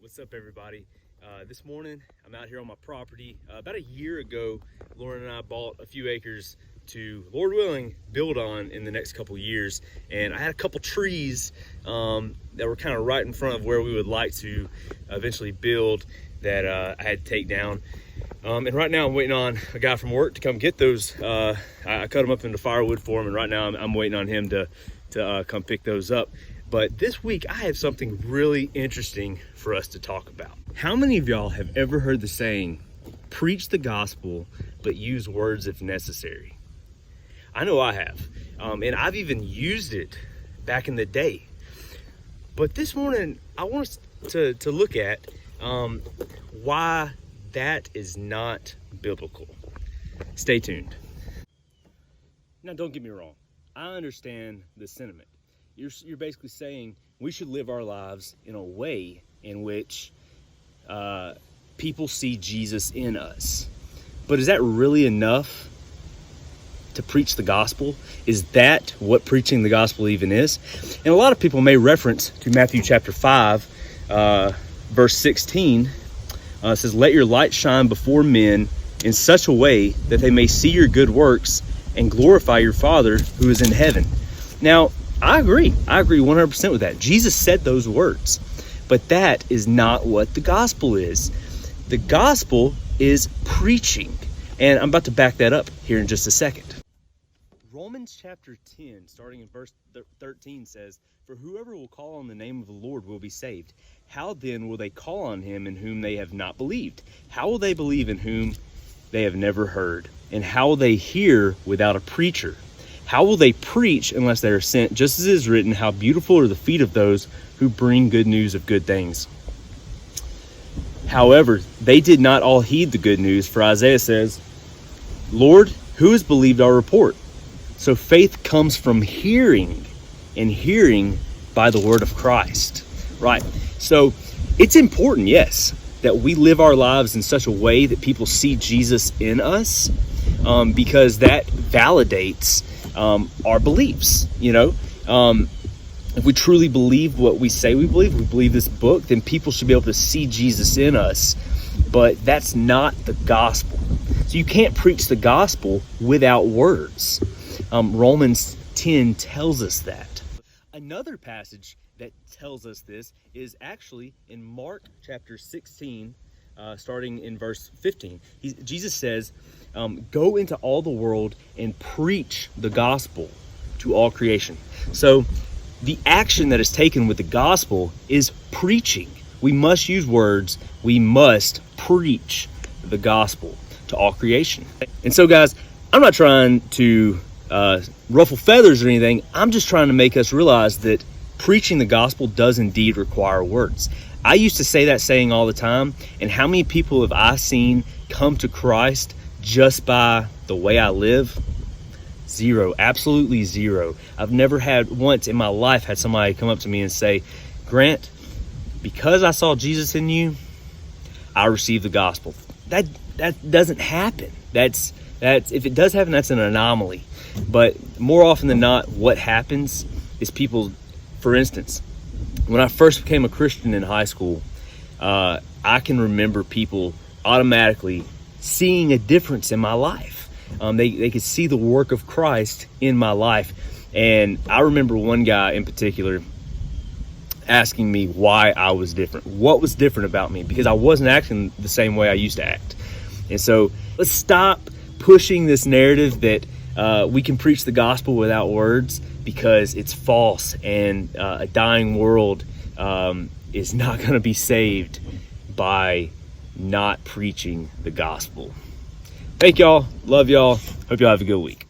What's up, everybody? This morning I'm out here on my property. About a year ago, Lauren and I bought a few acres to, Lord willing, build on in the next couple years. And I had a couple trees that were kind of right in front of where we would like to eventually build that I had to take down. And right now I'm waiting on a guy from work to come get those. I cut them up into firewood for him, and right now I'm waiting on him to come pick those up. But this week I have something really interesting for us to talk about. How many of y'all have ever heard the saying, preach the gospel, but use words if necessary? I know I have. And I've even used it back in the day. But this morning I want us to look at why that is not biblical. Stay tuned. Now, don't get me wrong. I understand the sentiment. You're basically saying we should live our lives in a way in which people see Jesus in us. But is that really enough to preach the gospel? Is that what preaching the gospel even is? And a lot of people may reference to Matthew chapter 5, verse 16. It says, "Let your light shine before men in such a way that they may see your good works and glorify your Father who is in heaven." Now, I agree 100% with that. Jesus said those words, but that is not what the gospel is. The gospel is preaching, and I'm about to back that up here in just a second. Romans chapter 10, starting in verse 13 says, "For whoever will call on the name of the Lord will be saved. How then will they call on him in whom they have not believed? How will they believe in whom they have never heard? And how will they hear without a preacher? How will they preach unless they are sent? Just as it is written, how beautiful are the feet of those who bring good news of good things." However, they did not all heed the good news, for Isaiah says, "Lord, who has believed our report?" So faith comes from hearing, and hearing by the word of Christ, right? So it's important, yes, that we live our lives in such a way that people see Jesus in us, because that validates our beliefs. If we truly believe what we say we believe this book, then people should be able to see Jesus in us. But that's not the gospel. So you can't preach the gospel without words. Romans 10 tells us that. Another passage that tells us this is actually in Mark chapter 16, starting in verse 15. Jesus says, "Go into all the world and preach the gospel to all creation." So the action that is taken with the gospel is preaching. We must use words. We must preach the gospel to all creation. And so, guys, I'm not trying to ruffle feathers or anything. I'm just trying to make us realize that preaching the gospel does indeed require words. I used to say that saying all the time, and how many people have I seen come to Christ just by the way I live? Zero, absolutely zero. I've never had once in my life had somebody come up to me and say, "Grant, because I saw Jesus in you, I received the gospel." That doesn't happen. That's if it does happen, that's an anomaly. But more often than not, what happens is people, for instance, when I first became a Christian in high school, I can remember people automatically seeing a difference in my life. They could see the work of Christ in my life. And I remember one guy in particular asking me why I was different. What was different about me? Because I wasn't acting the same way I used to act. And so let's stop pushing this narrative that we can preach the gospel without words, because it's false, and a dying world is not going to be saved by not preaching the gospel. Thank y'all. Love y'all. Hope y'all have a good week.